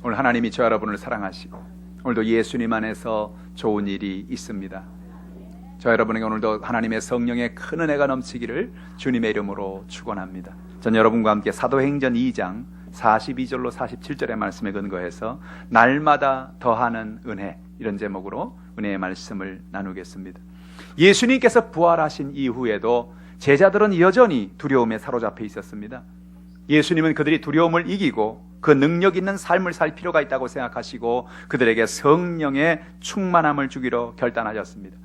오늘 하나님이 저 여러분을 사랑하시고 오늘도 예수님 안에서 좋은 일이 있습니다. 저 여러분에게 오늘도 하나님의 성령의 큰 은혜가 넘치기를 주님의 이름으로 축원합니다. 전 여러분과 함께 사도행전 2장 42절로 47절의 말씀에 근거해서 날마다 더하는 은혜, 이런 제목으로 은혜의 말씀을 나누겠습니다. 예수님께서 부활하신 이후에도 제자들은 여전히 두려움에 사로잡혀 있었습니다. 예수님은 그들이 두려움을 이기고 그 능력 있는 삶을 살 필요가 있다고 생각하시고 그들에게 성령의 충만함을 주기로 결단하셨습니다.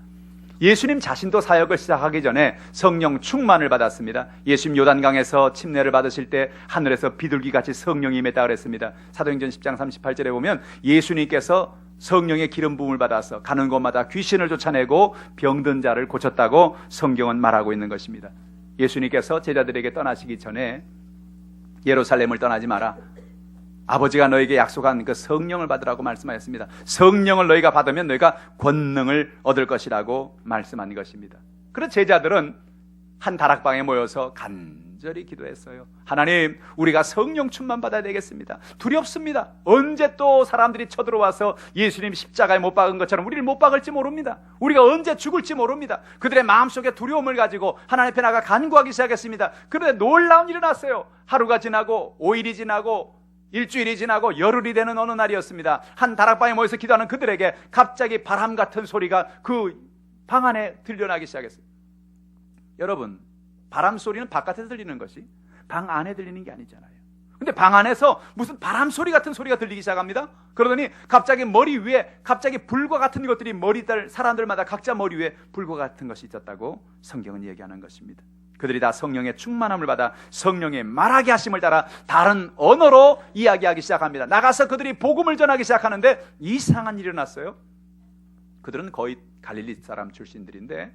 예수님 자신도 사역을 시작하기 전에 성령 충만을 받았습니다. 예수님 요단강에서 침례를 받으실 때 하늘에서 비둘기같이 성령이 임했다 그랬습니다. 사도행전 10장 38절에 보면 예수님께서 성령의 기름 부음을 받아서 가는 곳마다 귀신을 쫓아내고 병든 자를 고쳤다고 성경은 말하고 있는 것입니다. 예수님께서 제자들에게 떠나시기 전에 예루살렘을 떠나지 마라, 아버지가 너에게 약속한 그 성령을 받으라고 말씀하셨습니다. 성령을 너희가 받으면 너희가 권능을 얻을 것이라고 말씀한 것입니다. 그래서 제자들은 한 다락방에 모여서 간절히 기도했어요. 하나님, 우리가 성령 충만 받아야 되겠습니다. 두렵습니다. 언제 또 사람들이 쳐들어와서 예수님 십자가에 못 박은 것처럼 우리를 못 박을지 모릅니다. 우리가 언제 죽을지 모릅니다. 그들의 마음속에 두려움을 가지고 하나님 앞에 나가 간구하기 시작했습니다. 그런데 놀라운 일이 났어요. 하루가 지나고 5일이 지나고 일주일이 지나고 열흘이 되는 어느 날이었습니다. 한 다락방에 모여서 기도하는 그들에게 갑자기 바람 같은 소리가 그 방 안에 들려나기 시작했어요. 여러분, 바람 소리는 바깥에서 들리는 것이 방 안에 들리는 게 아니잖아요. 근데 방 안에서 무슨 바람 소리 같은 소리가 들리기 시작합니다. 그러더니 갑자기 머리 위에 갑자기 불과 같은 것들이 사람들마다 각자 머리 위에 불과 같은 것이 있었다고 성경은 얘기하는 것입니다. 그들이 다 성령의 충만함을 받아 성령의 말하게 하심을 따라 다른 언어로 이야기하기 시작합니다. 나가서 그들이 복음을 전하기 시작하는데 이상한 일이 일어났어요. 그들은 거의 갈릴리 사람 출신들인데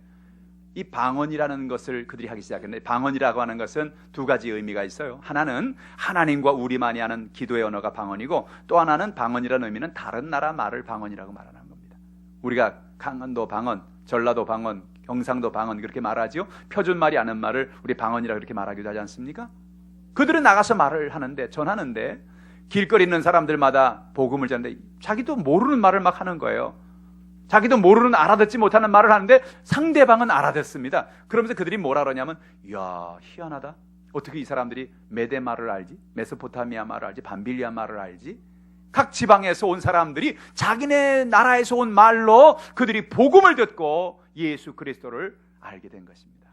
이 방언이라는 것을 그들이 하기 시작했는데, 방언이라고 하는 것은 두 가지 의미가 있어요. 하나는 하나님과 우리만이 하는 기도의 언어가 방언이고, 또 하나는 방언이라는 의미는 다른 나라 말을 방언이라고 말하는 겁니다. 우리가 강원도 방언, 전라도 방언, 경상도 방언 그렇게 말하지요. 표준말이 아는 말을 우리 방언이라고 그렇게 말하기도 하지 않습니까? 그들은 나가서 말을 하는데, 전하는데 길거리 있는 사람들마다 복음을 전하는데 자기도 모르는 말을 막 하는 거예요. 자기도 모르는, 알아듣지 못하는 말을 하는데 상대방은 알아듣습니다. 그러면서 그들이 뭐라 그러냐면, 이야, 희한하다. 어떻게 이 사람들이 메데 말을 알지? 메소포타미아 말을 알지? 밤빌리아 말을 알지? 각 지방에서 온 사람들이 자기네 나라에서 온 말로 그들이 복음을 듣고 예수 그리스도를 알게 된 것입니다.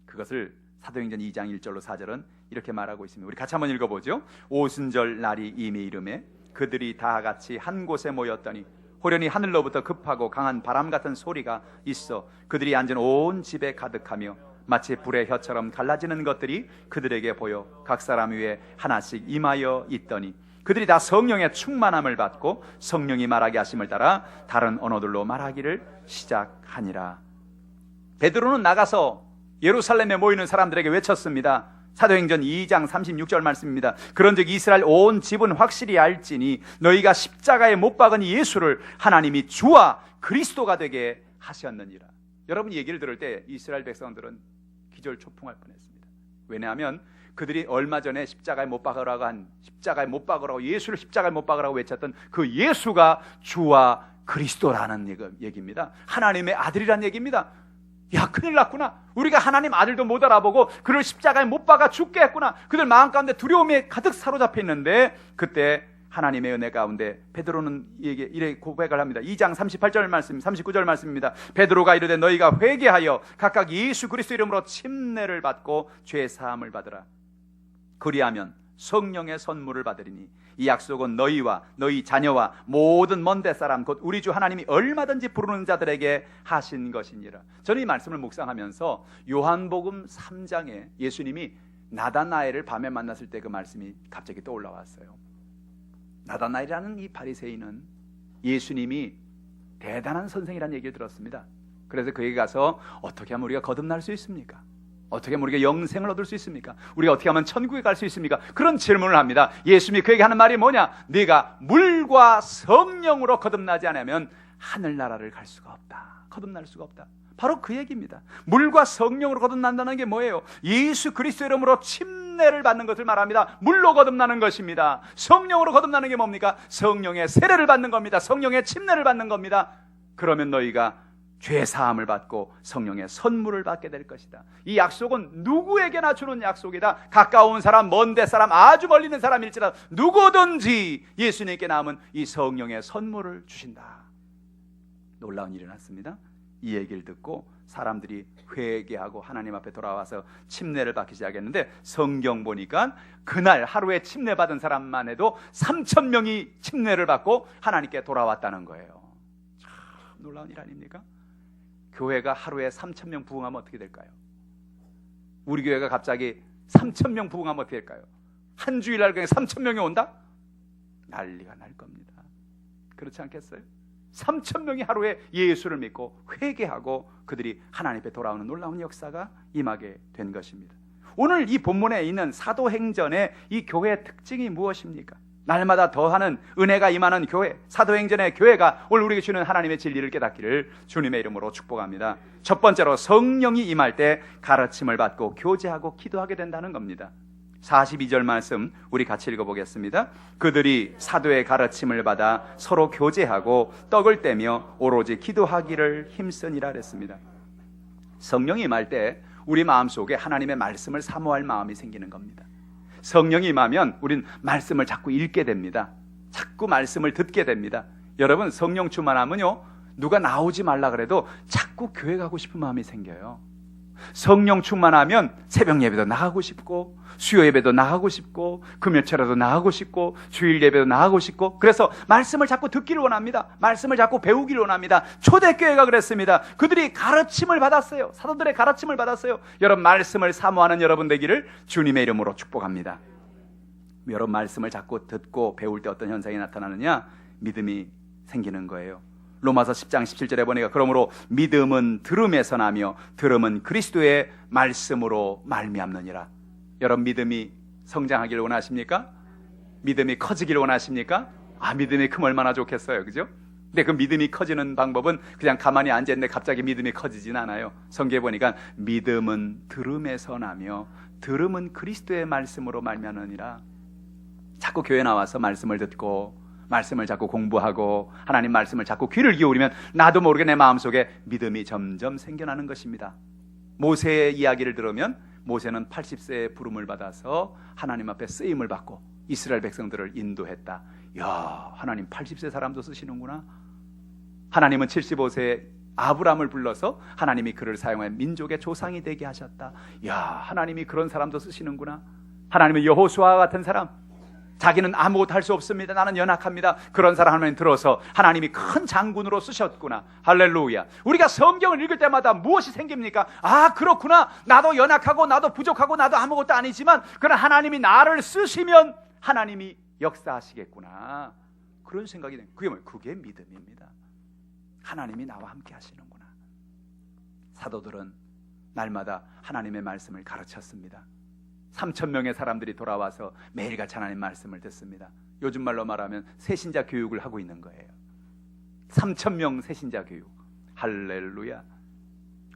그것을 사도행전 2장 1절로 4절은 이렇게 말하고 있습니다. 우리 같이 한번 읽어보죠. 오순절 날이 이미 이르매 그들이 다 같이 한 곳에 모였더니 호련히 하늘로부터 급하고 강한 바람 같은 소리가 있어 그들이 앉은 온 집에 가득하며 마치 불의 혀처럼 갈라지는 것들이 그들에게 보여 각 사람 위에 하나씩 임하여 있더니 그들이 다 성령의 충만함을 받고 성령이 말하게 하심을 따라 다른 언어들로 말하기를 시작하니라. 베드로는 나가서 예루살렘에 모이는 사람들에게 외쳤습니다. 사도행전 2장 36절 말씀입니다. 그런즉 이스라엘 온 집은 확실히 알지니 너희가 십자가에 못 박은 예수를 하나님이 주와 그리스도가 되게 하셨느니라. 여러분, 이 얘기를 들을 때 이스라엘 백성들은 기절초풍할 뻔했습니다. 왜냐하면 그들이 얼마 전에 십자가에 못 박으라고 예수를 십자가에 못 박으라고 외쳤던 그 예수가 주와 그리스도라는 얘기입니다. 하나님의 아들이라는 얘기입니다. 야, 큰일 났구나. 우리가 하나님 아들도 못 알아보고 그를 십자가에 못 박아 죽게 했구나. 그들 마음 가운데 두려움에 가득 사로잡혀 있는데, 그때 하나님의 은혜 가운데 베드로는 이렇게 고백을 합니다. 2장 38절 말씀, 39절 말씀입니다. 베드로가 이르되 너희가 회개하여 각각 예수 그리스도 이름으로 침례를 받고 죄 사함을 받으라. 그리하면 성령의 선물을 받으리니 이 약속은 너희와 너희 자녀와 모든 먼데 사람 곧 우리 주 하나님이 얼마든지 부르는 자들에게 하신 것이니라. 저는 이 말씀을 묵상하면서 요한복음 3장에 예수님이 나다나엘을 밤에 만났을 때 그 말씀이 갑자기 떠올라왔어요. 나다나엘이라는 이 바리새인은 예수님이 대단한 선생이라는 얘기를 들었습니다. 그래서 그에게 가서 어떻게 하면 우리가 거듭날 수 있습니까? 어떻게 하면 우리가 영생을 얻을 수 있습니까? 우리가 어떻게 하면 천국에 갈 수 있습니까? 그런 질문을 합니다. 예수님이 그에게 하는 말이 뭐냐? 네가 물과 성령으로 거듭나지 않으면 하늘나라를 갈 수가 없다. 거듭날 수가 없다. 바로 그 얘기입니다. 물과 성령으로 거듭난다는 게 뭐예요? 예수 그리스도 이름으로 침례를 받는 것을 말합니다. 물로 거듭나는 것입니다. 성령으로 거듭나는 게 뭡니까? 성령의 세례를 받는 겁니다. 성령의 침례를 받는 겁니다. 그러면 너희가 죄 사함을 받고 성령의 선물을 받게 될 것이다. 이 약속은 누구에게나 주는 약속이다. 가까운 사람, 먼데 사람, 아주 멀리 있는 사람일지라도 누구든지 예수님께 남은 이 성령의 선물을 주신다. 놀라운 일이 났습니다. 이 얘기를 듣고 사람들이 회개하고 하나님 앞에 돌아와서 침례를 받기 시작했는데, 성경 보니까 그날 하루에 침례 받은 사람만 해도 3,000명이 침례를 받고 하나님께 돌아왔다는 거예요. 참 놀라운 일 아닙니까? 교회가 하루에 3,000명 부흥하면 어떻게 될까요? 우리 교회가 갑자기 3,000명 부흥하면 어떻게 될까요? 한 주일날 그냥 3,000명이 온다? 난리가 날 겁니다. 그렇지 않겠어요? 3,000명이 하루에 예수를 믿고 회개하고 그들이 하나님 앞에 돌아오는 놀라운 역사가 임하게 된 것입니다. 오늘 이 본문에 있는 사도행전의 이 교회의 특징이 무엇입니까? 날마다 더하는 은혜가 임하는 교회, 사도행전의 교회가 오늘 우리에게 주는 하나님의 진리를 깨닫기를 주님의 이름으로 축복합니다. 첫 번째로 성령이 임할 때 가르침을 받고 교제하고 기도하게 된다는 겁니다. 42절 말씀 우리 같이 읽어보겠습니다. 그들이 사도의 가르침을 받아 서로 교제하고 떡을 떼며 오로지 기도하기를 힘쓰니라 그랬습니다. 성령이 임할 때 우리 마음속에 하나님의 말씀을 사모할 마음이 생기는 겁니다. 성령이 임하면 우린 말씀을 자꾸 읽게 됩니다. 자꾸 말씀을 듣게 됩니다. 여러분, 성령 충만하면요, 누가 나오지 말라 그래도 자꾸 교회 가고 싶은 마음이 생겨요. 성령 충만하면 새벽 예배도 나가고 싶고, 수요 예배도 나가고 싶고, 금요철에도 나가고 싶고, 주일 예배도 나가고 싶고, 그래서 말씀을 자꾸 듣기를 원합니다. 말씀을 자꾸 배우기를 원합니다. 초대교회가 그랬습니다. 그들이 가르침을 받았어요. 사도들의 가르침을 받았어요. 여러분, 말씀을 사모하는 여러분 되기를 주님의 이름으로 축복합니다. 여러분, 말씀을 자꾸 듣고 배울 때 어떤 현상이 나타나느냐? 믿음이 생기는 거예요. 로마서 10장 17절에 보니까 그러므로 믿음은 들음에서 나며 들음은 그리스도의 말씀으로 말미암느니라. 여러분, 믿음이 성장하기를 원하십니까? 믿음이 커지기를 원하십니까? 믿음이 크면 얼마나 좋겠어요, 그죠? 근데 그 믿음이 커지는 방법은 그냥 가만히 앉아있는데 갑자기 믿음이 커지진 않아요. 성경에 보니까 믿음은 들음에서 나며 들음은 그리스도의 말씀으로 말미암느니라. 자꾸 교회 나와서 말씀을 듣고 말씀을 자꾸 공부하고 하나님 말씀을 자꾸 귀를 기울이면 나도 모르게 내 마음속에 믿음이 점점 생겨나는 것입니다. 모세의 이야기를 들으면 모세는 80세의 부름을 받아서 하나님 앞에 쓰임을 받고 이스라엘 백성들을 인도했다. 야, 하나님 80세 사람도 쓰시는구나. 하나님은 75세의 아브람을 불러서 하나님이 그를 사용해 민족의 조상이 되게 하셨다. 야, 하나님이 그런 사람도 쓰시는구나. 하나님은 여호수아와 같은 사람, 자기는 아무것도 할 수 없습니다. 나는 연약합니다. 그런 사람 하나님 들어서 하나님이 큰 장군으로 쓰셨구나. 할렐루야. 우리가 성경을 읽을 때마다 무엇이 생깁니까? 그렇구나. 나도 연약하고 나도 부족하고 나도 아무것도 아니지만 그러나 하나님이 나를 쓰시면 하나님이 역사하시겠구나. 그런 생각이 된 거예요. 그게 믿음입니다. 하나님이 나와 함께 하시는구나. 사도들은 날마다 하나님의 말씀을 가르쳤습니다. 3,000명의 사람들이 돌아와서 매일같이 하나님 말씀을 듣습니다. 요즘 말로 말하면 새신자 교육을 하고 있는 거예요. 3,000명 새신자 교육. 할렐루야.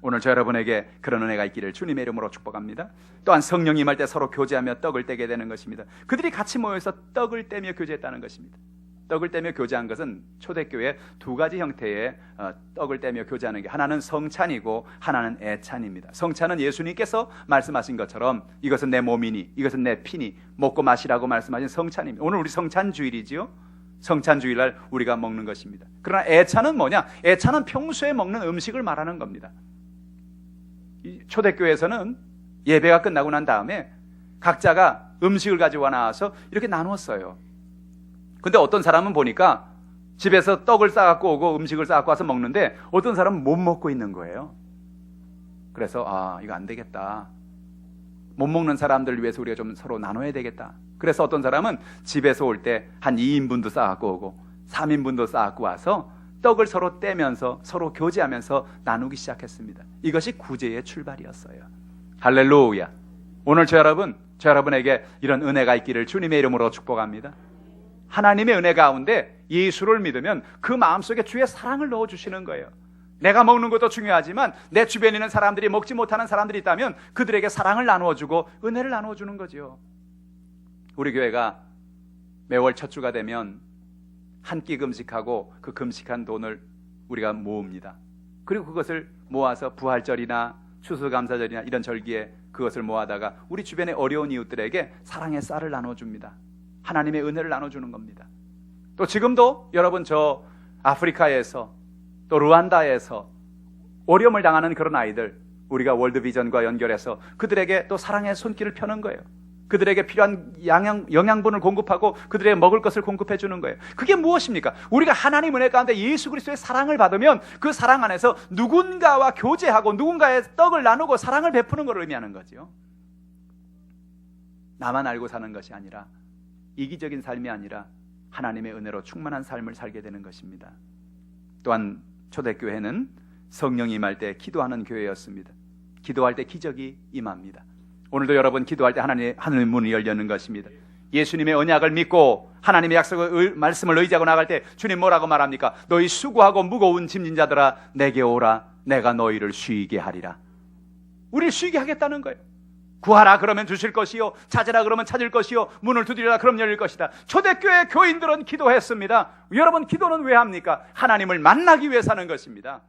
오늘 저 여러분에게 그런 은혜가 있기를 주님의 이름으로 축복합니다. 또한 성령이 임할 때 서로 교제하며 떡을 떼게 되는 것입니다. 그들이 같이 모여서 떡을 떼며 교제했다는 것입니다. 떡을 떼며 교제한 것은 초대교회 두 가지 형태의 떡을 떼며 교제하는 게, 하나는 성찬이고 하나는 애찬입니다. 성찬은 예수님께서 말씀하신 것처럼 이것은 내 몸이니 이것은 내 피니 먹고 마시라고 말씀하신 성찬입니다. 오늘 우리 성찬주일이지요. 성찬주일날 우리가 먹는 것입니다. 그러나 애찬은 뭐냐? 애찬은 평소에 먹는 음식을 말하는 겁니다. 초대교회에서는 예배가 끝나고 난 다음에 각자가 음식을 가지고 나와서 이렇게 나누었어요. 근데 어떤 사람은 보니까 집에서 떡을 싸갖고 오고 음식을 싸갖고 와서 먹는데 어떤 사람은 못 먹고 있는 거예요. 그래서 이거 안 되겠다. 못 먹는 사람들을 위해서 우리가 좀 서로 나눠야 되겠다. 그래서 어떤 사람은 집에서 올 때 한 2인분도 싸갖고 오고 3인분도 싸갖고 와서 떡을 서로 떼면서 서로 교제하면서 나누기 시작했습니다. 이것이 구제의 출발이었어요. 할렐루야. 오늘 저 여러분에게 이런 은혜가 있기를 주님의 이름으로 축복합니다. 하나님의 은혜 가운데 예수를 믿으면 그 마음속에 주의 사랑을 넣어주시는 거예요. 내가 먹는 것도 중요하지만 내 주변에 있는 사람들이 먹지 못하는 사람들이 있다면 그들에게 사랑을 나누어주고 은혜를 나누어주는 거죠. 우리 교회가 매월 첫 주가 되면 한 끼 금식하고 그 금식한 돈을 우리가 모읍니다. 그리고 그것을 모아서 부활절이나 추수감사절이나 이런 절기에 그것을 모아다가 우리 주변의 어려운 이웃들에게 사랑의 쌀을 나눠줍니다. 하나님의 은혜를 나눠주는 겁니다. 또 지금도 여러분 저 아프리카에서 또 루안다에서 어려움을 당하는 그런 아이들 우리가 월드비전과 연결해서 그들에게 또 사랑의 손길을 펴는 거예요. 그들에게 필요한 영양분을 공급하고 그들에게 먹을 것을 공급해 주는 거예요. 그게 무엇입니까? 우리가 하나님 은혜 가운데 예수 그리스도의 사랑을 받으면 그 사랑 안에서 누군가와 교제하고 누군가의 떡을 나누고 사랑을 베푸는 걸 의미하는 거죠. 나만 알고 사는 것이 아니라 이기적인 삶이 아니라 하나님의 은혜로 충만한 삶을 살게 되는 것입니다. 또한 초대교회는 성령이 임할 때 기도하는 교회였습니다. 기도할 때 기적이 임합니다. 오늘도 여러분 기도할 때 하늘의 문이 열리는 것입니다. 예수님의 언약을 믿고 하나님의 약속을 말씀을 의지하고 나갈 때 주님 뭐라고 말합니까? 너희 수고하고 무거운 짐진 자들아 내게 오라 내가 너희를 쉬게 하리라. 우리를 쉬게 하겠다는 거예요. 구하라 그러면 주실 것이요 찾으라 그러면 찾을 것이요 문을 두드리라 그럼 열릴 것이다. 초대교회 교인들은 기도했습니다. 여러분 기도는 왜 합니까? 하나님을 만나기 위해 사는 것입니다.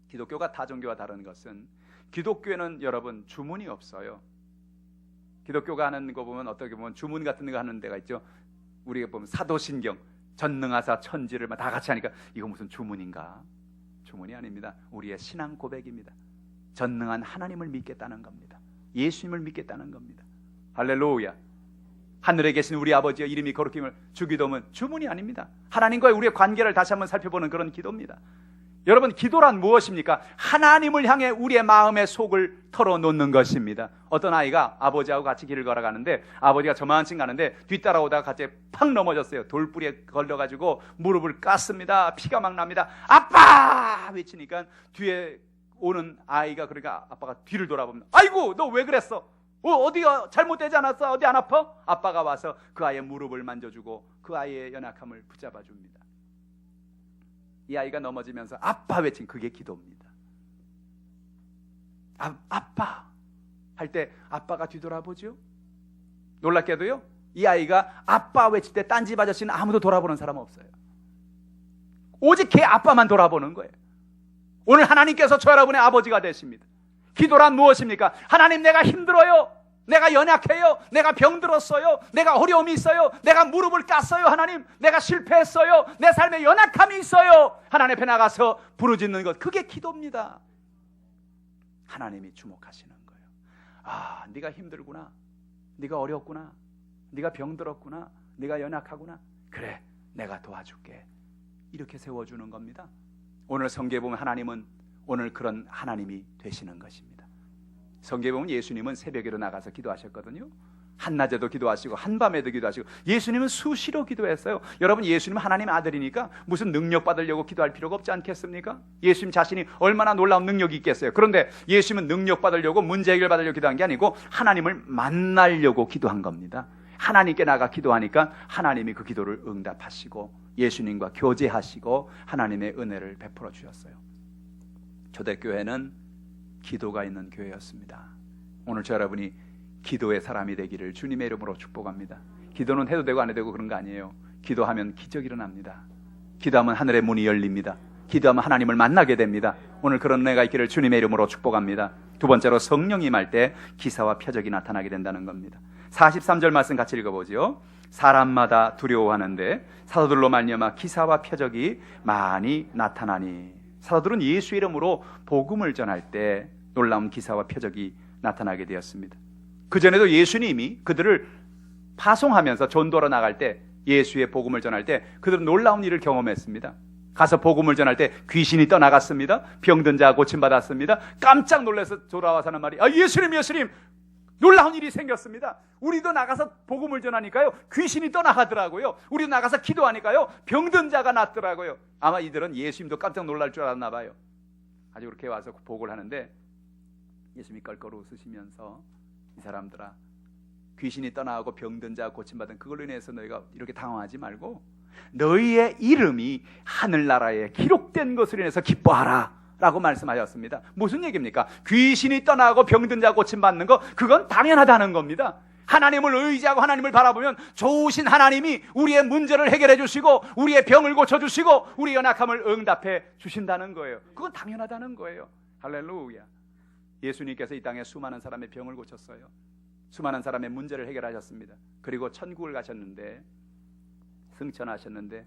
기독교가 타 종교와 다른 것은 기독교에는 여러분 주문이 없어요. 기독교가 하는 거 보면 어떻게 보면 주문 같은 거 하는 데가 있죠. 우리가 보면 사도신경 전능하사 천지를 다 같이 하니까 이거 무슨 주문인가? 주문이 아닙니다. 우리의 신앙 고백입니다. 전능한 하나님을 믿겠다는 겁니다. 예수님을 믿겠다는 겁니다. 할렐루야. 하늘에 계신 우리 아버지의 이름이 거룩힘을 주기도면 주문이 아닙니다. 하나님과의 우리의 관계를 다시 한번 살펴보는 그런 기도입니다. 여러분 기도란 무엇입니까? 하나님을 향해 우리의 마음의 속을 털어놓는 것입니다. 어떤 아이가 아버지하고 같이 길을 걸어가는데 아버지가 저만큼 가는데 뒤따라오다가 갑자기 팍 넘어졌어요. 돌뿌리에 걸려가지고 무릎을 깠습니다. 피가 막 납니다. 아빠! 외치니까 뒤에 오는 아이가 그러니까 아빠가 뒤를 돌아보면 아이고 너 왜 그랬어? 어디가 잘못되지 않았어? 어디 안 아파? 아빠가 와서 그 아이의 무릎을 만져주고 그 아이의 연약함을 붙잡아 줍니다. 이 아이가 넘어지면서 아빠 외친 그게 기도입니다. 아빠 할 때 아빠가 뒤돌아보죠. 놀랍게도요 이 아이가 아빠 외칠 때 딴 집 아저씨는 아무도 돌아보는 사람 없어요. 오직 걔 아빠만 돌아보는 거예요. 오늘 하나님께서 저 여러분의 아버지가 되십니다. 기도란 무엇입니까? 하나님 내가 힘들어요. 내가 연약해요. 내가 병들었어요. 내가 어려움이 있어요. 내가 무릎을 깠어요. 하나님 내가 실패했어요. 내 삶에 연약함이 있어요. 하나님 앞에 나가서 부르짖는 것 그게 기도입니다. 하나님이 주목하시는 거예요. 아 네가 힘들구나. 네가 어렵구나. 네가 병들었구나. 네가 연약하구나. 그래 내가 도와줄게. 이렇게 세워주는 겁니다. 오늘 성경에 보면 하나님은 오늘 그런 하나님이 되시는 것입니다. 성경에 보면 예수님은 새벽에도 나가서 기도하셨거든요. 한낮에도 기도하시고 한밤에도 기도하시고 예수님은 수시로 기도했어요. 여러분 예수님은 하나님의 아들이니까 무슨 능력 받으려고 기도할 필요가 없지 않겠습니까? 예수님 자신이 얼마나 놀라운 능력이 있겠어요. 그런데 예수님은 능력 받으려고 문제 해결 받으려고 기도한 게 아니고 하나님을 만나려고 기도한 겁니다. 하나님께 나가 기도하니까 하나님이 그 기도를 응답하시고 예수님과 교제하시고 하나님의 은혜를 베풀어 주셨어요. 초대교회는 기도가 있는 교회였습니다. 오늘 저 여러분이 기도의 사람이 되기를 주님의 이름으로 축복합니다. 기도는 해도 되고 안 해도 되고 그런 거 아니에요. 기도하면 기적이 일어납니다. 기도하면 하늘의 문이 열립니다. 기도하면 하나님을 만나게 됩니다. 오늘 그런 은혜가 있기를 주님의 이름으로 축복합니다. 두 번째로 성령이 임할 때 기사와 표적이 나타나게 된다는 겁니다. 43절 말씀 같이 읽어보죠. 사람마다 두려워하는데 사도들로 말미암아 기사와 표적이 많이 나타나니. 사도들은 예수 이름으로 복음을 전할 때 놀라운 기사와 표적이 나타나게 되었습니다. 그전에도 예수님이 그들을 파송하면서 전도로 나갈 때 예수의 복음을 전할 때 그들은 놀라운 일을 경험했습니다. 가서 복음을 전할 때 귀신이 떠나갔습니다. 병든 자가 고침받았습니다. 깜짝 놀라서 돌아와서 하는 말이 예수님 놀라운 일이 생겼습니다. 우리도 나가서 복음을 전하니까요 귀신이 떠나가더라고요. 우리도 나가서 기도하니까요 병든 자가 낫더라고요. 아마 이들은 예수님도 깜짝 놀랄 줄 알았나 봐요. 아주 그렇게 와서 보고를 하는데 예수님이 껄껄 웃으시면서 이 사람들아 귀신이 떠나가고 병든 자가 고침받은 그걸로 인해서 너희가 이렇게 당황하지 말고 너희의 이름이 하늘나라에 기록된 것으로 인해서 기뻐하라 라고 말씀하셨습니다. 무슨 얘기입니까? 귀신이 떠나고 병든 자 고침받는 거, 그건 당연하다는 겁니다. 하나님을 의지하고 하나님을 바라보면 좋으신 하나님이 우리의 문제를 해결해 주시고 우리의 병을 고쳐주시고 우리의 연약함을 응답해 주신다는 거예요. 그건 당연하다는 거예요. 할렐루야. 예수님께서 이 땅에 수많은 사람의 병을 고쳤어요. 수많은 사람의 문제를 해결하셨습니다. 그리고 천국을 가셨는데, 승천하셨는데,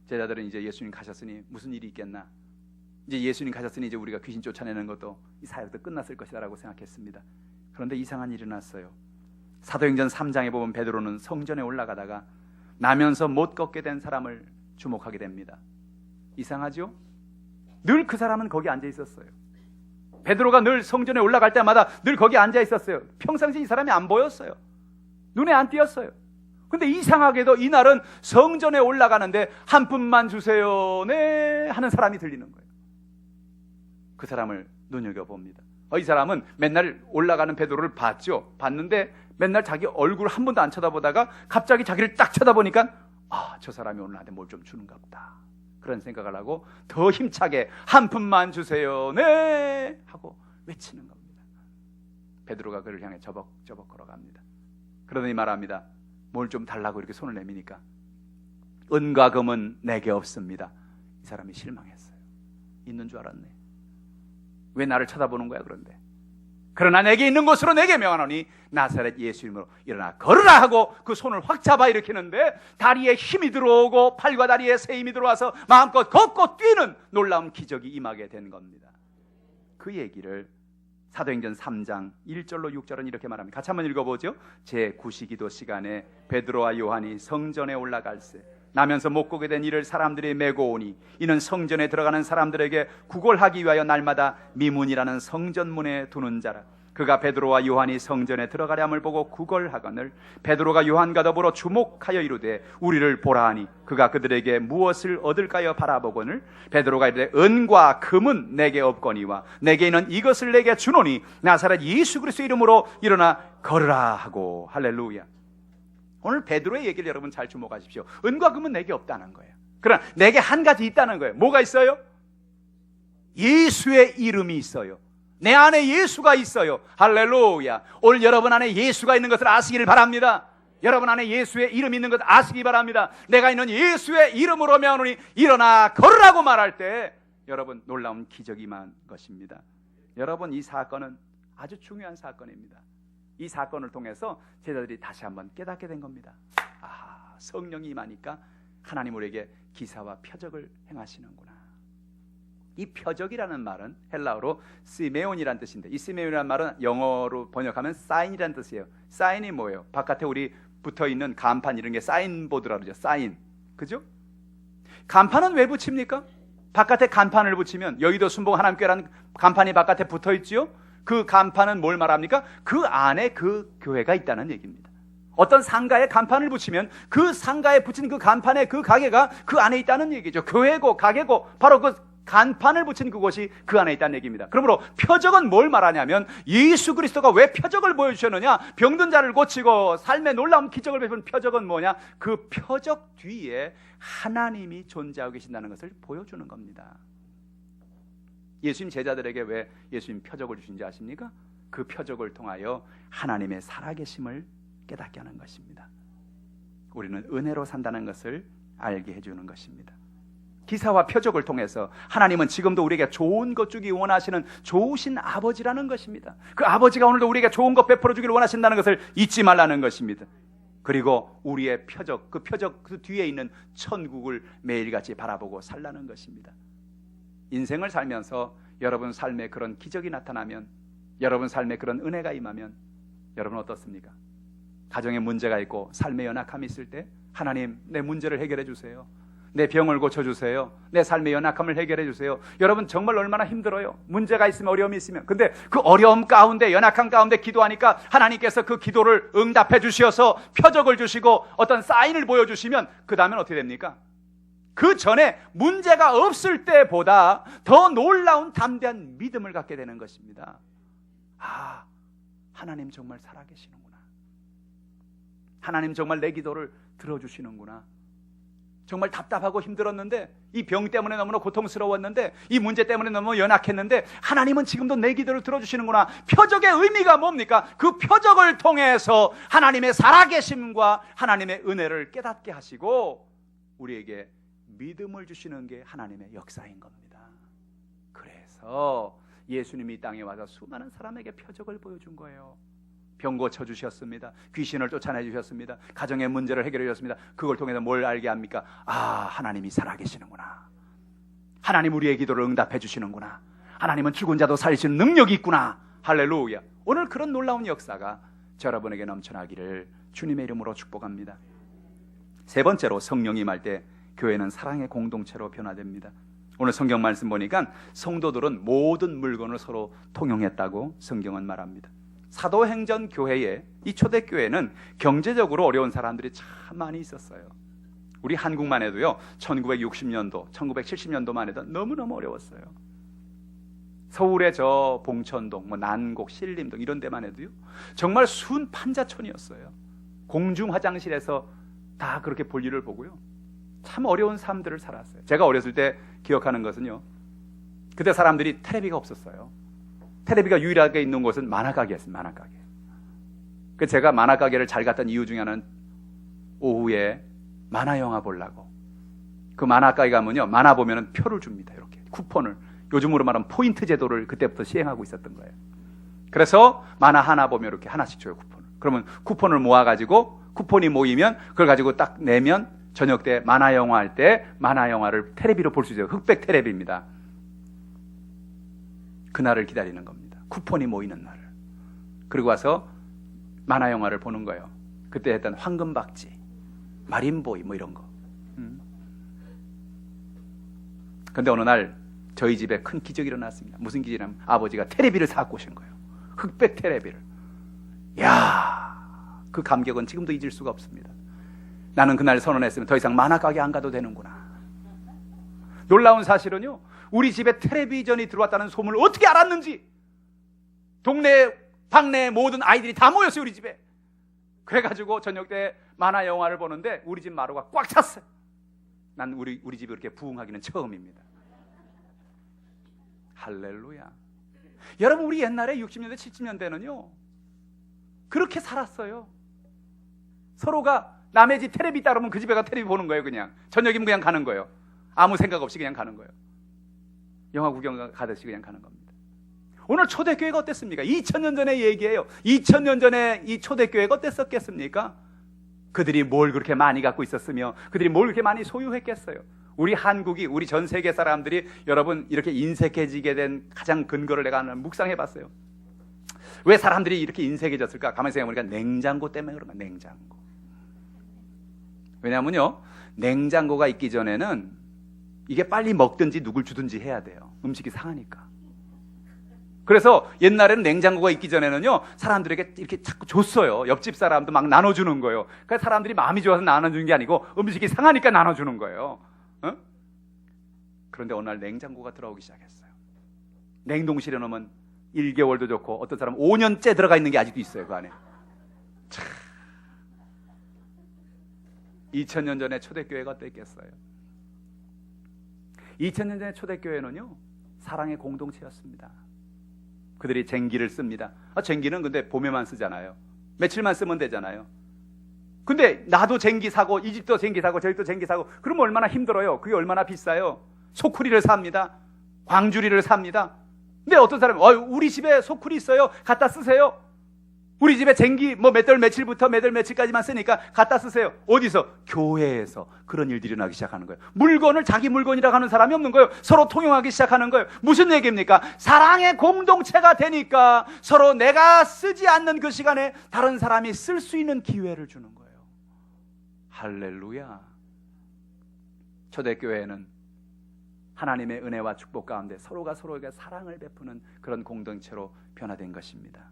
제자들은 이제 예수님 가셨으니 무슨 일이 있겠나, 이제 예수님 가셨으니 이제 우리가 귀신 쫓아내는 것도 이 사역도 끝났을 것이다 라고 생각했습니다. 그런데 이상한 일이 났어요. 사도행전 3장에 보면 베드로는 성전에 올라가다가 나면서 못 걷게 된 사람을 주목하게 됩니다. 이상하죠? 늘 그 사람은 거기 앉아 있었어요. 베드로가 늘 성전에 올라갈 때마다 늘 거기 앉아 있었어요. 평상시 이 사람이 안 보였어요. 눈에 안 띄었어요. 근데 이상하게도 이날은 성전에 올라가는데 한 푼만 주세요 네 하는 사람이 들리는 거예요. 그 사람을 눈여겨봅니다. 이 사람은 맨날 올라가는 베드로를 봤죠. 봤는데 맨날 자기 얼굴 한 번도 안 쳐다보다가 갑자기 자기를 딱 쳐다보니까 저 사람이 오늘 나한테 뭘 좀 주는가 보다, 그런 생각을 하고 더 힘차게 한 푼만 주세요 네 하고 외치는 겁니다. 베드로가 그를 향해 저벅저벅 걸어갑니다. 그러더니 말합니다. 뭘 좀 달라고 이렇게 손을 내미니까 은과 금은 내게 없습니다. 이 사람이 실망했어요. 있는 줄 알았네. 왜 나를 쳐다보는 거야? 그런데 그러나 내게 있는 것으로 내게 명하노니 나사렛 예수 이름으로 일어나 걸으라 하고 그 손을 확 잡아 일으키는데 다리에 힘이 들어오고 팔과 다리에 새 힘이 들어와서 마음껏 걷고 뛰는 놀라운 기적이 임하게 된 겁니다. 그 얘기를 사도행전 3장 1절로 6절은 이렇게 말합니다. 같이 한번 읽어보죠. 제9시기도 시간에 베드로와 요한이 성전에 올라갈새 나면서 못 보게 된 이를 사람들이 메고 오니 이는 성전에 들어가는 사람들에게 구걸하기 위하여 날마다 미문이라는 성전문에 두는 자라. 그가 베드로와 요한이 성전에 들어가려함을 보고 구걸하거늘 베드로가 요한과 더불어 주목하여 이르되 우리를 보라 하니 그가 그들에게 무엇을 얻을까요 바라보거늘 베드로가 이르되 은과 금은 내게 없거니와 내게 있는 이것을 내게 주노니 나사렛 예수 그리스도 이름으로 일어나 걸으라 하고. 할렐루야. 오늘 베드로의 얘기를 여러분 잘 주목하십시오. 은과 금은 내게 없다는 거예요. 그러나 내게 한 가지 있다는 거예요. 뭐가 있어요? 예수의 이름이 있어요. 내 안에 예수가 있어요. 할렐루야. 오늘 여러분 안에 예수가 있는 것을 아시기를 바랍니다. 여러분 안에 예수의 이름이 있는 것 아시기 바랍니다. 내가 있는 예수의 이름으로 명하노니 일어나 걸으라고 말할 때 여러분 놀라운 기적이 임한 것입니다. 여러분 이 사건은 아주 중요한 사건입니다. 이 사건을 통해서 제자들이 다시 한번 깨닫게 된 겁니다. 성령이 임하니까 하나님 우리에게 기사와 표적을 행하시는구나. 이 표적이라는 말은 헬라어로 시메온이라는 뜻인데 이 시메온이라는 말은 영어로 번역하면 사인이라는 뜻이에요. 사인이 뭐예요? 바깥에 우리 붙어있는 간판 이런 게 사인보드라고 그러죠. 사인. 그죠? 간판은 왜 붙입니까? 바깥에 간판을 붙이면 여의도 순복 하나님교회라는 간판이 바깥에 붙어있지요. 그 간판은 뭘 말합니까? 그 안에 그 교회가 있다는 얘기입니다. 어떤 상가에 간판을 붙이면 그 상가에 붙인 그 간판에 그 가게가 그 안에 있다는 얘기죠. 교회고 가게고 바로 그 간판을 붙인 그곳이 그 안에 있다는 얘기입니다. 그러므로 표적은 뭘 말하냐면 예수 그리스도가 왜 표적을 보여주셨느냐, 병든 자를 고치고 삶의 놀라운 기적을 베푼 표적은 뭐냐, 그 표적 뒤에 하나님이 존재하고 계신다는 것을 보여주는 겁니다. 예수님 제자들에게 왜 예수님 표적을 주신지 아십니까? 그 표적을 통하여 하나님의 살아계심을 깨닫게 하는 것입니다. 우리는 은혜로 산다는 것을 알게 해주는 것입니다. 기사와 표적을 통해서 하나님은 지금도 우리에게 좋은 것 주기 원하시는 좋으신 아버지라는 것입니다. 그 아버지가 오늘도 우리에게 좋은 것 베풀어 주기를 원하신다는 것을 잊지 말라는 것입니다. 그리고 우리의 표적, 그 표적 그 뒤에 있는 천국을 매일같이 바라보고 살라는 것입니다. 인생을 살면서 여러분 삶에 그런 기적이 나타나면, 여러분 삶에 그런 은혜가 임하면 여러분 어떻습니까? 가정에 문제가 있고 삶에 연약함이 있을 때 하나님 내 문제를 해결해 주세요. 내 병을 고쳐주세요. 내 삶의 연약함을 해결해 주세요. 여러분 정말 얼마나 힘들어요. 문제가 있으면, 어려움이 있으면. 근데 그 어려움 가운데, 연약함 가운데 기도하니까 하나님께서 그 기도를 응답해 주셔서 표적을 주시고 어떤 사인을 보여주시면 그 다음엔 어떻게 됩니까? 그 전에 문제가 없을 때보다 더 놀라운 담대한 믿음을 갖게 되는 것입니다. 하나님 정말 살아계시는구나. 하나님 정말 내 기도를 들어주시는구나. 정말 답답하고 힘들었는데, 이 병 때문에 너무나 고통스러웠는데, 이 문제 때문에 너무 연약했는데 하나님은 지금도 내 기도를 들어주시는구나. 표적의 의미가 뭡니까? 그 표적을 통해서 하나님의 살아계심과 하나님의 은혜를 깨닫게 하시고 우리에게 믿음을 주시는 게 하나님의 역사인 겁니다. 그래서 예수님이 이 땅에 와서 수많은 사람에게 표적을 보여준 거예요. 병 고쳐주셨습니다. 귀신을 쫓아내 주셨습니다. 가정의 문제를 해결해 주셨습니다. 그걸 통해서 뭘 알게 합니까? 아, 하나님이 살아계시는구나. 하나님 우리의 기도를 응답해 주시는구나. 하나님은 죽은 자도 살리시는 능력이 있구나. 할렐루야. 오늘 그런 놀라운 역사가 저 여러분에게 넘쳐나기를 주님의 이름으로 축복합니다. 세 번째로, 성령이 임할 때 교회는 사랑의 공동체로 변화됩니다. 오늘 성경 말씀 보니까 성도들은 모든 물건을 서로 통용했다고 성경은 말합니다. 사도행전 교회에, 이 초대교회는 경제적으로 어려운 사람들이 참 많이 있었어요. 우리 한국만 해도요, 1960년도, 1970년도만 해도 너무너무 어려웠어요. 서울의 저 봉천동, 난곡, 신림동 이런 데만 해도요, 정말 순 판자촌이었어요. 공중 화장실에서 다 그렇게 볼일을 보고요, 참 어려운 삶들을 살았어요. 제가 어렸을 때 기억하는 것은요, 그때 사람들이 텔레비가 없었어요. 텔레비가 유일하게 있는 곳은 만화가게였어요. 만화가게. 그 제가 만화가게를 잘 갔던 이유 중에 하나는 오후에 만화 영화 보려고. 그 만화가게 가면요, 만화 보면은 표를 줍니다. 이렇게 쿠폰을. 요즘으로 말하면 포인트 제도를 그때부터 시행하고 있었던 거예요. 그래서 만화 하나 보면 이렇게 하나씩 줘요, 쿠폰을. 그러면 쿠폰을 모아가지고, 쿠폰이 모이면 그걸 가지고 딱 내면 저녁 때 만화 영화 할 때 만화 영화를 텔레비로 볼 수 있어요. 흑백 텔레비입니다. 그날을 기다리는 겁니다. 쿠폰이 모이는 날을. 그리고 와서 만화 영화를 보는 거예요. 그때 했던 황금박쥐, 마린보이 뭐 이런 거. 근데 어느 날 저희 집에 큰 기적이 일어났습니다. 무슨 기적이냐면 아버지가 텔레비를 사고 오신 거예요. 흑백 텔레비를. 야, 그 감격은 지금도 잊을 수가 없습니다. 나는 그날 선언했으면 더 이상 만화 가게 안 가도 되는구나. 놀라운 사실은요, 우리 집에 텔레비전이 들어왔다는 소문을 어떻게 알았는지 동네 방네 모든 아이들이 다 모였어요, 우리 집에. 그래가지고 저녁 때 만화 영화를 보는데 우리 집 마루가 꽉 찼어요. 난 우리 집이 그렇게 부흥하기는 처음입니다. 할렐루야. 여러분, 우리 옛날에 60년대 70년대는요 그렇게 살았어요. 서로가 남의 집 텔레비 있다 그러면 그 집에 가 텔레비 보는 거예요. 그냥 저녁이면 그냥 가는 거예요. 아무 생각 없이 그냥 가는 거예요. 영화 구경 가듯이 그냥 가는 겁니다. 오늘 초대교회가 어땠습니까? 2000년 전의 얘기예요. 2000년 전에 이 초대교회가 어땠었겠습니까? 그들이 뭘 그렇게 많이 갖고 있었으며 그들이 뭘 그렇게 많이 소유했겠어요. 우리 한국이, 우리 전 세계 사람들이 여러분 이렇게 인색해지게 된 가장 근거를 내가 묵상해봤어요. 왜 사람들이 이렇게 인색해졌을까? 가만히 생각해보니까 냉장고 때문에 그런 거야. 냉장고. 왜냐하면요, 냉장고가 있기 전에는 이게 빨리 먹든지 누굴 주든지 해야 돼요. 음식이 상하니까. 그래서 옛날에는 냉장고가 있기 전에는요, 사람들에게 이렇게 자꾸 줬어요. 옆집 사람도 막 나눠주는 거예요. 그러니까 사람들이 마음이 좋아서 나눠주는 게 아니고 음식이 상하니까 나눠주는 거예요. 어? 그런데 어느 날 냉장고가 들어오기 시작했어요. 냉동실에 넣으면 1개월도 좋고 어떤 사람은 5년째 들어가 있는 게 아직도 있어요, 그 안에. 참. 2000년 전에 초대교회가 어땠겠어요? 2000년 전에 초대교회는요, 사랑의 공동체였습니다. 그들이 쟁기를 씁니다. 쟁기는 근데 봄에만 쓰잖아요. 며칠만 쓰면 되잖아요. 근데 나도 쟁기 사고 이 집도 쟁기 사고 저희 집도 쟁기 사고 그러면 얼마나 힘들어요. 그게 얼마나 비싸요. 소쿠리를 삽니다. 광주리를 삽니다. 근데 어떤 사람이 우리 집에 소쿠리 있어요. 갖다 쓰세요. 우리 집에 쟁기 몇 월 며칠부터 몇 월 며칠까지만 쓰니까 갖다 쓰세요. 어디서? 교회에서 그런 일들이 일어나기 시작하는 거예요. 물건을 자기 물건이라고 하는 사람이 없는 거예요. 서로 통용하기 시작하는 거예요. 무슨 얘기입니까? 사랑의 공동체가 되니까 서로 내가 쓰지 않는 그 시간에 다른 사람이 쓸 수 있는 기회를 주는 거예요. 할렐루야. 초대교회는 하나님의 은혜와 축복 가운데 서로가 서로에게 사랑을 베푸는 그런 공동체로 변화된 것입니다.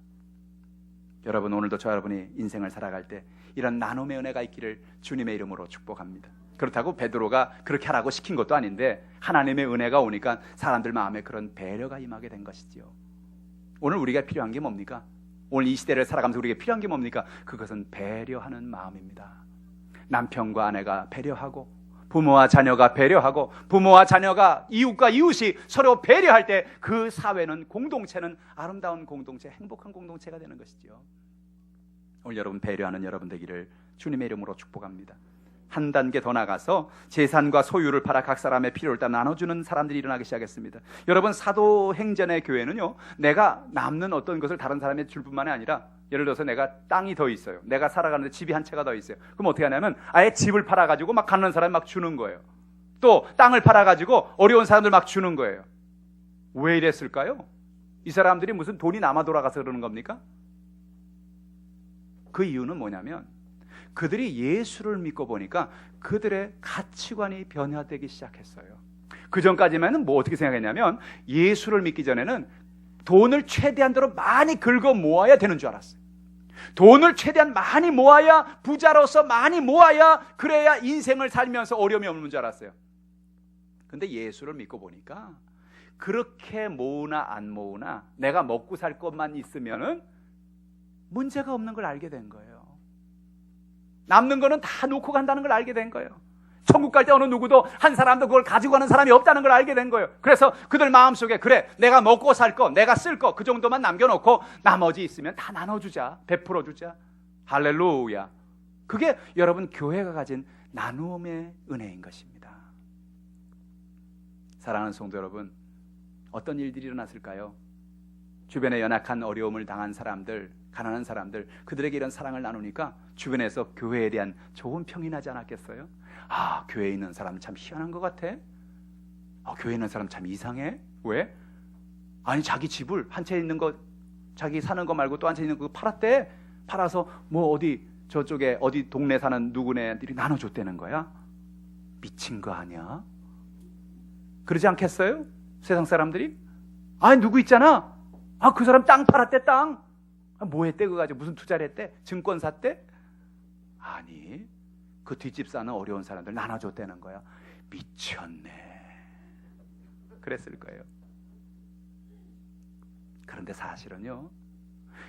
여러분, 오늘도 저 여러분이 인생을 살아갈 때 이런 나눔의 은혜가 있기를 주님의 이름으로 축복합니다. 그렇다고 베드로가 그렇게 하라고 시킨 것도 아닌데 하나님의 은혜가 오니까 사람들 마음에 그런 배려가 임하게 된 것이지요. 오늘 우리가 필요한 게 뭡니까? 오늘 이 시대를 살아가면서 우리가 필요한 게 뭡니까? 그것은 배려하는 마음입니다. 남편과 아내가 배려하고, 부모와 자녀가 배려하고 부모와 자녀가 이웃과 이웃이 서로 배려할 때 그 사회는 공동체는 아름다운 공동체, 행복한 공동체가 되는 것이죠. 오늘 여러분 배려하는 여러분 되기를 주님의 이름으로 축복합니다. 한 단계 더 나가서 재산과 소유를 팔아 각 사람의 필요를 다 나눠주는 사람들이 일어나기 시작했습니다. 여러분 사도행전의 교회는요, 내가 남는 어떤 것을 다른 사람에게 줄 뿐만이 아니라, 예를 들어서 내가 땅이 더 있어요. 내가 살아가는데 집이 한 채가 더 있어요. 그럼 어떻게 하냐면 아예 집을 팔아가지고 막 가난한 사람에 막 주는 거예요. 또 땅을 팔아가지고 어려운 사람들 막 주는 거예요. 왜 이랬을까요? 이 사람들이 무슨 돈이 남아 돌아가서 그러는 겁니까? 그 이유는 뭐냐면 그들이 예수를 믿고 보니까 그들의 가치관이 변화되기 시작했어요. 그 전까지만은 뭐 어떻게 생각했냐면 예수를 믿기 전에는 돈을 최대한대로 많이 긁어 모아야 되는 줄 알았어요. 돈을 최대한 많이 모아야, 부자로서 많이 모아야, 그래야 인생을 살면서 어려움이 없는 줄 알았어요. 근데 예수를 믿고 보니까 그렇게 모으나 안 모으나 내가 먹고 살 것만 있으면은 문제가 없는 걸 알게 된 거예요. 남는 거는 다 놓고 간다는 걸 알게 된 거예요. 천국 갈 때 어느 누구도 한 사람도 그걸 가지고 가는 사람이 없다는 걸 알게 된 거예요. 그래서 그들 마음속에 그래, 내가 먹고 살 거, 내가 쓸 거 그 정도만 남겨놓고 나머지 있으면 다 나눠주자, 베풀어주자. 할렐루야. 그게 여러분 교회가 가진 나누음의 은혜인 것입니다. 사랑하는 성도 여러분, 어떤 일들이 일어났을까요? 주변에 연약한 어려움을 당한 사람들, 가난한 사람들, 그들에게 이런 사랑을 나누니까 주변에서 교회에 대한 좋은 평이 나지 않았겠어요? 아, 교회에 있는 사람 참 희한한 것 같아. 교회에 있는 사람 참 이상해. 왜? 아니 자기 집을 한 채 있는 거, 자기 사는 거 말고 또 한 채 있는 거 팔았대. 팔아서 뭐 어디 저쪽에 어디 동네 사는 누구네들이 나눠줬다는 거야. 미친 거 아니야? 그러지 않겠어요? 세상 사람들이? 아니 누구 있잖아, 그 사람 땅 팔았대. 땅 뭐 했대? 그거 가지고 무슨 투자를 했대? 증권 샀대? 아니, 그 뒷집 사는 어려운 사람들 나눠줬다는 거야. 미쳤네. 그랬을 거예요. 그런데 사실은요,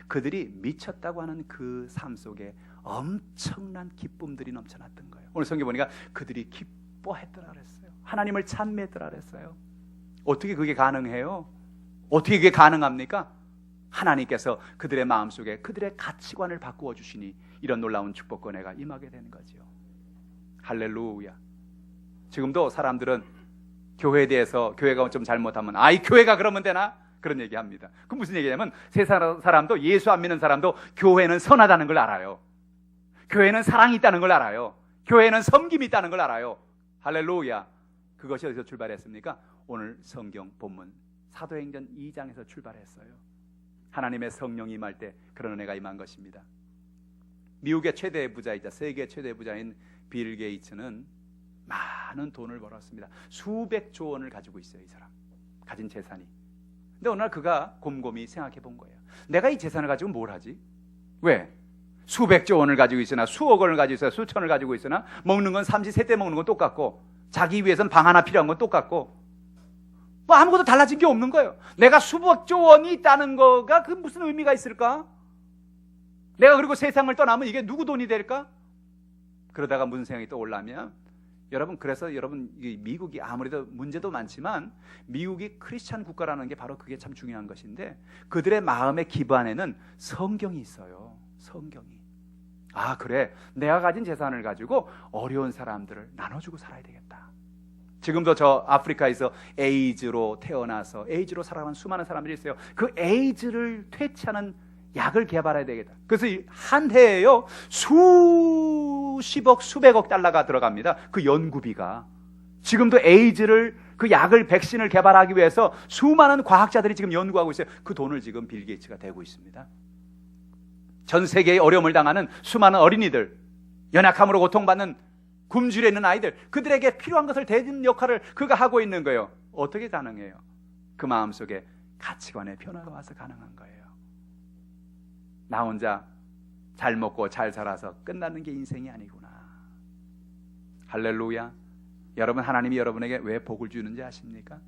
그들이 미쳤다고 하는 그 삶 속에 엄청난 기쁨들이 넘쳐났던 거예요. 오늘 성경 보니까 그들이 기뻐했더라 그랬어요. 하나님을 찬미했더라 그랬어요. 어떻게 그게 가능해요? 어떻게 그게 가능합니까? 하나님께서 그들의 마음속에 그들의 가치관을 바꾸어 주시니 이런 놀라운 축복과 은혜가 임하게 되는 거죠. 할렐루야. 지금도 사람들은 교회에 대해서, 교회가 좀 잘못하면 이 교회가 그러면 되나? 그런 얘기합니다. 그 무슨 얘기냐면 세상 사람도, 예수 안 믿는 사람도 교회는 선하다는 걸 알아요. 교회는 사랑이 있다는 걸 알아요. 교회는 섬김이 있다는 걸 알아요. 할렐루야. 그것이 어디서 출발했습니까? 오늘 성경 본문 사도행전 2장에서 출발했어요. 하나님의 성령이 임할 때 그런 은혜가 임한 것입니다. 미국의 최대 부자이자 세계 최대 부자인 빌 게이츠는 많은 돈을 벌었습니다. 수백조 원을 가지고 있어요. 이 사람 가진 재산이. 근데 어느 날 그가 곰곰이 생각해 본 거예요. 내가 이 재산을 가지고 뭘 하지? 왜? 수백조 원을 가지고 있으나 수억 원을 가지고 있으나 수천을 가지고 있으나 먹는 건 삼시세때 먹는 건 똑같고 자기 위해서는 방 하나 필요한 건 똑같고 뭐 아무것도 달라진 게 없는 거예요. 내가 수백조 원이 있다는 거가 그 무슨 의미가 있을까? 내가 그리고 세상을 떠나면 이게 누구 돈이 될까? 그러다가 무슨 생각이 떠올라면, 여러분, 그래서 여러분 미국이 아무래도 문제도 많지만 미국이 크리스찬 국가라는 게 바로 그게 참 중요한 것인데, 그들의 마음의 기반에는 성경이 있어요. 성경이. 그래, 내가 가진 재산을 가지고 어려운 사람들을 나눠주고 살아야 되겠다. 지금도 저 아프리카에서 에이즈로 태어나서 에이즈로 살아가는 수많은 사람들이 있어요. 그 에이즈를 퇴치하는 약을 개발해야 되겠다. 그래서 한 해에요 수십억 수백억 달러가 들어갑니다. 그 연구비가. 지금도 에이즈를, 그 약을, 백신을 개발하기 위해서 수많은 과학자들이 지금 연구하고 있어요. 그 돈을 지금 빌 게이츠가 대고 있습니다. 전 세계의 어려움을 당하는 수많은 어린이들, 연약함으로 고통받는 굶주려 있는 아이들, 그들에게 필요한 것을 대는 역할을 그가 하고 있는 거예요. 어떻게 가능해요? 그 마음속에 가치관의 변화가 와서 가능한 거예요. 나 혼자 잘 먹고 잘 살아서 끝나는 게 인생이 아니구나. 할렐루야. 여러분, 하나님이 여러분에게 왜 복을 주는지 아십니까?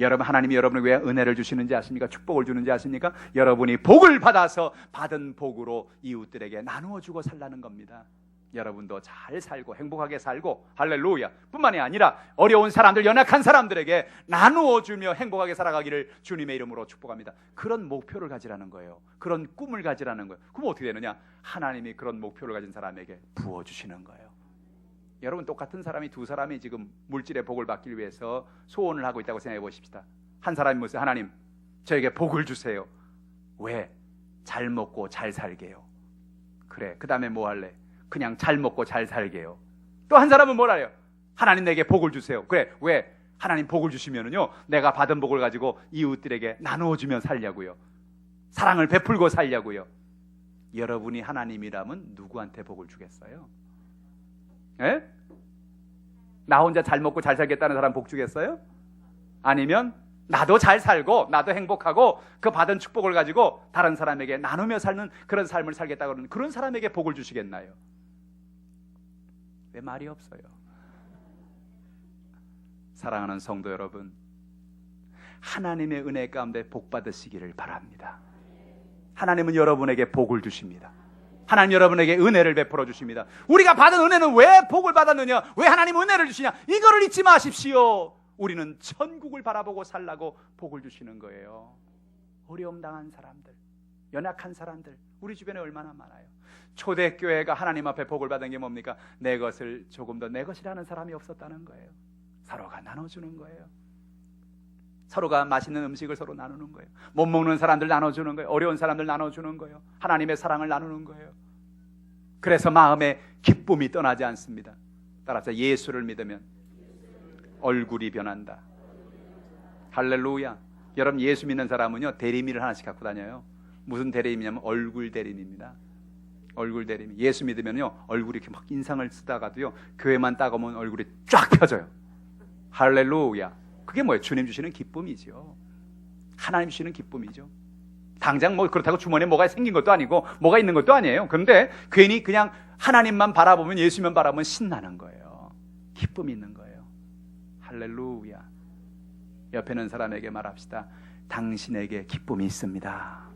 여러분, 하나님이 여러분에게 왜 은혜를 주시는지 아십니까? 축복을 주는지 아십니까? 여러분이 복을 받아서 받은 복으로 이웃들에게 나누어 주고 살라는 겁니다. 여러분도 잘 살고 행복하게 살고 할렐루야 뿐만이 아니라 어려운 사람들, 연약한 사람들에게 나누어주며 행복하게 살아가기를 주님의 이름으로 축복합니다. 그런 목표를 가지라는 거예요. 그런 꿈을 가지라는 거예요. 그럼 어떻게 되느냐? 하나님이 그런 목표를 가진 사람에게 부어주시는 거예요. 여러분, 똑같은 사람이 두 사람이 지금 물질의 복을 받기 위해서 소원을 하고 있다고 생각해 보십시다. 한 사람이 무슨 하나님 저에게 복을 주세요. 왜? 잘 먹고 잘 살게요. 그래, 그 다음에 뭐 할래? 그냥 잘 먹고 잘 살게요. 또 한 사람은 뭘 해요? 하나님 내게 복을 주세요. 그래, 왜? 하나님 복을 주시면은요 내가 받은 복을 가지고 이웃들에게 나누어주며 살려고요. 사랑을 베풀고 살려고요. 여러분이 하나님이라면 누구한테 복을 주겠어요? 예? 나 혼자 잘 먹고 잘 살겠다는 사람 복 주겠어요? 아니면 나도 잘 살고 나도 행복하고 그 받은 축복을 가지고 다른 사람에게 나누며 사는 그런 삶을 살겠다고 하는 그런 사람에게 복을 주시겠나요? 왜 말이 없어요? 사랑하는 성도 여러분, 하나님의 은혜 가운데 복 받으시기를 바랍니다. 하나님은 여러분에게 복을 주십니다. 하나님 여러분에게 은혜를 베풀어 주십니다. 우리가 받은 은혜는 왜 복을 받았느냐? 왜 하나님 은혜를 주시냐? 이거를 잊지 마십시오. 우리는 천국을 바라보고 살라고 복을 주시는 거예요. 어려움 당한 사람들, 연약한 사람들 우리 주변에 얼마나 많아요. 초대교회가 하나님 앞에 복을 받은 게 뭡니까? 내 것을 조금 더 내 것이라는 사람이 없었다는 거예요. 서로가 나눠주는 거예요. 서로가 맛있는 음식을 서로 나누는 거예요. 못 먹는 사람들 나눠주는 거예요. 어려운 사람들 나눠주는 거예요. 하나님의 사랑을 나누는 거예요. 그래서 마음에 기쁨이 떠나지 않습니다. 따라서 예수를 믿으면 얼굴이 변한다. 할렐루야. 여러분, 예수 믿는 사람은요 대리미를 하나씩 갖고 다녀요. 무슨 대리미냐면 얼굴 대리미입니다. 얼굴 대리미. 예수 믿으면요 얼굴이 이렇게 막 인상을 쓰다가도요 교회만 따가면 얼굴이 쫙 펴져요. 할렐루야. 그게 뭐예요? 주님 주시는 기쁨이죠. 하나님 주시는 기쁨이죠. 당장 뭐 그렇다고 주머니에 뭐가 생긴 것도 아니고 뭐가 있는 것도 아니에요. 그런데 괜히 그냥 하나님만 바라보면, 예수만 바라보면 신나는 거예요. 기쁨이 있는 거예요. 할렐루야. 옆에 있는 사람에게 말합시다. 당신에게 기쁨이 있습니다.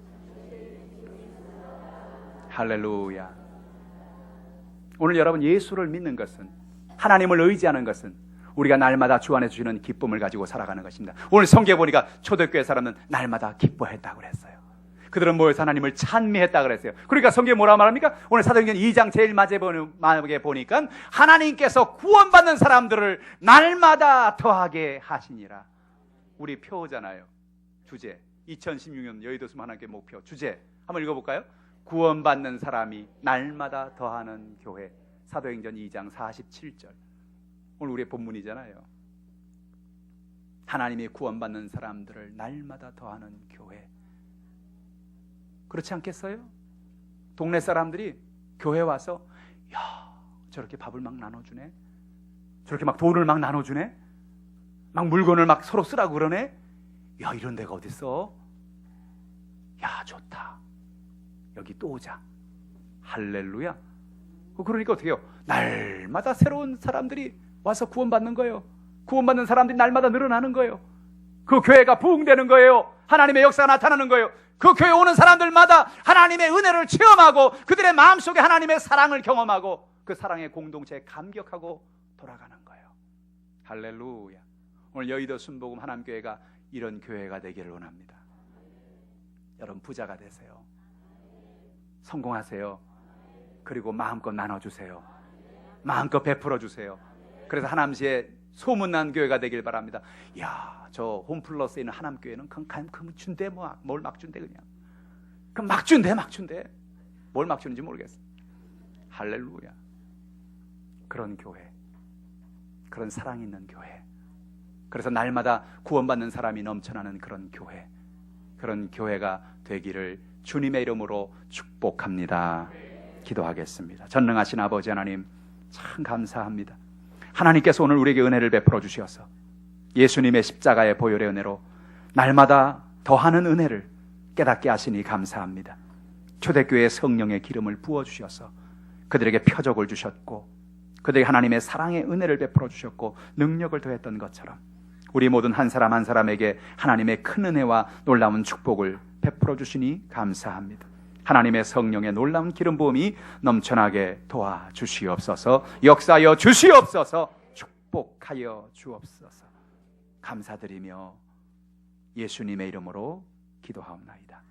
할렐루야. 오늘 여러분, 예수를 믿는 것은, 하나님을 의지하는 것은 우리가 날마다 주 안에 주시는 기쁨을 가지고 살아가는 것입니다. 오늘 성경에 보니까 초대교회 사람은 날마다 기뻐했다고 그랬어요. 그들은 모여서 하나님을 찬미했다고 그랬어요. 그러니까 성경에 뭐라 말합니까? 오늘 사도행전 2장 제일 마지막에 보니까 하나님께서 구원받는 사람들을 날마다 더하게 하시니라. 우리 표잖아요. 주제 2016년 여의도숲 하나님께 목표 주제 한번 읽어볼까요? 구원받는 사람이 날마다 더하는 교회. 사도행전 2장 47절. 오늘 우리의 본문이잖아요. 하나님이 구원받는 사람들을 날마다 더하는 교회. 그렇지 않겠어요? 동네 사람들이 교회 와서 야, 저렇게 밥을 막 나눠주네, 저렇게 막 돈을 막 나눠주네, 막 물건을 막 서로 쓰라고 그러네. 야, 이런 데가 어딨어? 야, 좋다. 여기 또 오자. 할렐루야. 그러니까 어떻게 해요? 날마다 새로운 사람들이 와서 구원받는 거예요. 구원받는 사람들이 날마다 늘어나는 거예요. 그 교회가 부흥되는 거예요. 하나님의 역사가 나타나는 거예요. 그 교회 오는 사람들마다 하나님의 은혜를 체험하고 그들의 마음속에 하나님의 사랑을 경험하고 그 사랑의 공동체에 감격하고 돌아가는 거예요. 할렐루야. 오늘 여의도 순복음 하남교회가 이런 교회가 되기를 원합니다. 여러분, 부자가 되세요. 성공하세요. 그리고 마음껏 나눠주세요. 마음껏 베풀어 주세요. 그래서 하남시에 소문난 교회가 되길 바랍니다. 야, 저 홈플러스에 있는 하남교회는 그럼 준대, 뭘 막 준대, 그냥 그럼 막 준대. 뭘 막 주는지 모르겠어. 할렐루야. 그런 교회, 그런 사랑 있는 교회, 그래서 날마다 구원받는 사람이 넘쳐나는 그런 교회, 그런 교회가 되기를 주님의 이름으로 축복합니다. 기도하겠습니다. 전능하신 아버지 하나님, 참 감사합니다. 하나님께서 오늘 우리에게 은혜를 베풀어 주셔서 예수님의 십자가의 보혈의 은혜로 날마다 더하는 은혜를 깨닫게 하시니 감사합니다. 초대교회의 성령의 기름을 부어주셔서 그들에게 표적을 주셨고 그들에게 하나님의 사랑의 은혜를 베풀어 주셨고 능력을 더했던 것처럼 우리 모든 한 사람 한 사람에게 하나님의 큰 은혜와 놀라운 축복을 베풀어 주시니 감사합니다. 하나님의 성령의 놀라운 기름 부음이 넘쳐나게 도와주시옵소서. 역사하여 주시옵소서. 축복하여 주옵소서. 감사드리며 예수님의 이름으로 기도하옵나이다.